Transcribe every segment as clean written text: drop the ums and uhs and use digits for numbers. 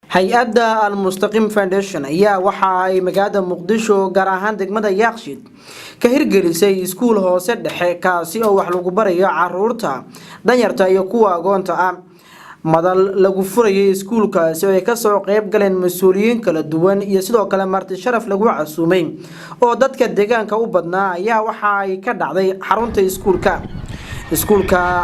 hay-adda Al-Mustaqim Foundation ayaa waxa ay magaalada Muqdisho gaar ahaan degmada Yaaqshiid ka hirgelisay iskuul hoose dhexe kaasi oo wax lagu barayo caruurta danyarta iyo kuwa agoonta ah madal lagu furayay iskuulkaasi oo ay ka soo qayb galeen mas'uuliyiin kala duwan iyo sidoo kale marti sharaf lagu casuumay oo dadka deegaanka u badnaa ayaa waxa ay ka dhacday xarunta iskuulka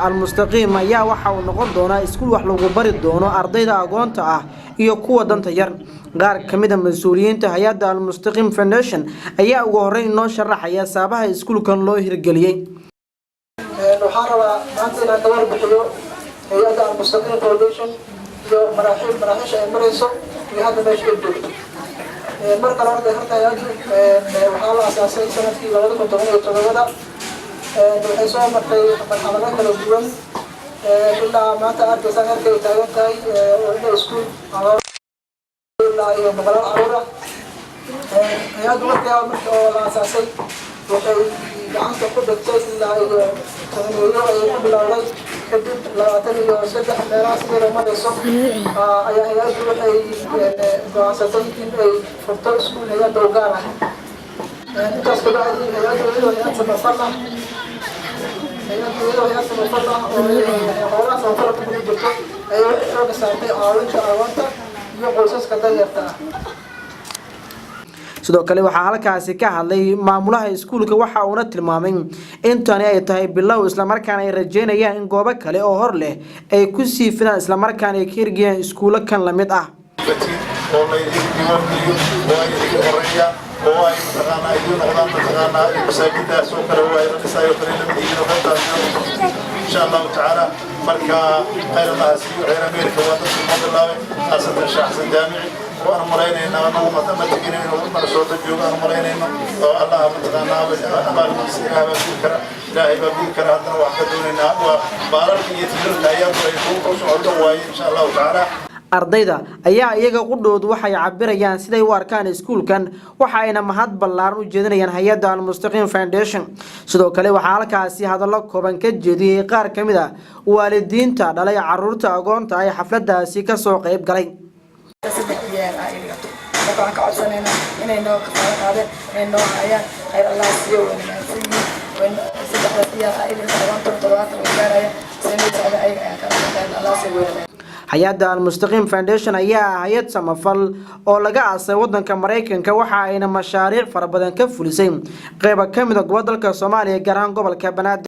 Al-Mustaqim ayaa waxa uu noqon doonaa iskuul wax lagu bari doono ardayda agoonta ah iyo kuwa danta yar qaar kamid ah mas'uuliyiinta hay'adda Al-Mustaqim Foundation ayaa ugu horeyn noo sharaxaya sababaha iskuulkan loo hirgeliyay waxaan rabaa maanta inaan ka warbixiyo hay'adda Al-Mustaqim Foundation iyo maraaxiisha ay marayso iyo hadda meesha ay joogto marka la arday halka hay'addu waxaa la aasaasay sanadkii 2017 waxay soo martay marxalado kala duwan ilaa maanta ardaysaan arkay taagan tahay oo iskuul ilaa iyo boqolaal caruur ah hay'addu markii oo la aasaasay waxay gacanta ku dhigtay ilaa iyo taageero ay ku bilowday kadib 23 meelaha sidoo marayso ayaa hay'addu waxay go'aansatay in ay furto iskuul hay'adda u gaar ah intaas ka bacdi hay'addu hay'ad samafal sidoo kale waxaa halkaasi ka hadlay maamulaha iskuulka waxa uuna tilmaamay in tani ay tahay bilow isla markaana ay rajeynayaan in goobo kale oo hor leh ay ku sii fidaan isla markaana ay ka hirgeliyaan iskuulo kan la mid ah oo ay mataqaanaa ay noqdaan mataqaanaa masaajidaas oo kale oo ay raqisayo kale insha Allah ta'ala marka khayraha si Amerika waa dad soo bilaabay asad shaxsan jaamici oo mareynayna oo mataqaanaa oo marsoota jooga mareynayna oo Allah mataqaanaa abaal masiiha kara ilaahay baa kara hadana wax ka doonayna waa baalalka iyo tirada ayadu ay ku socdo way insha Allah ta'ala ardayda ayaa iyaga qudhood waxay cabirayaan siday u arkaan iskuulkan waxa ayna mahad ballaaran u jeedinayaan hay'adda Al-Mustaqim Foundation sidoo kale waxa halkaasi hadallo kooban ka jeediyay qaar kamid ah waalidiinta dhalay caruurta agoonta ay xafladaasi ka soo qayb galay hay'adda Al-Mustaqim Foundation ayaa hay'ad samafal oo laga aasay wadanka Mareykanka waxa ayna mashaariic fara badan ka fulisay qayb kamid ah gobolka Soomaaliya gaar ahaan gobolka Banaadir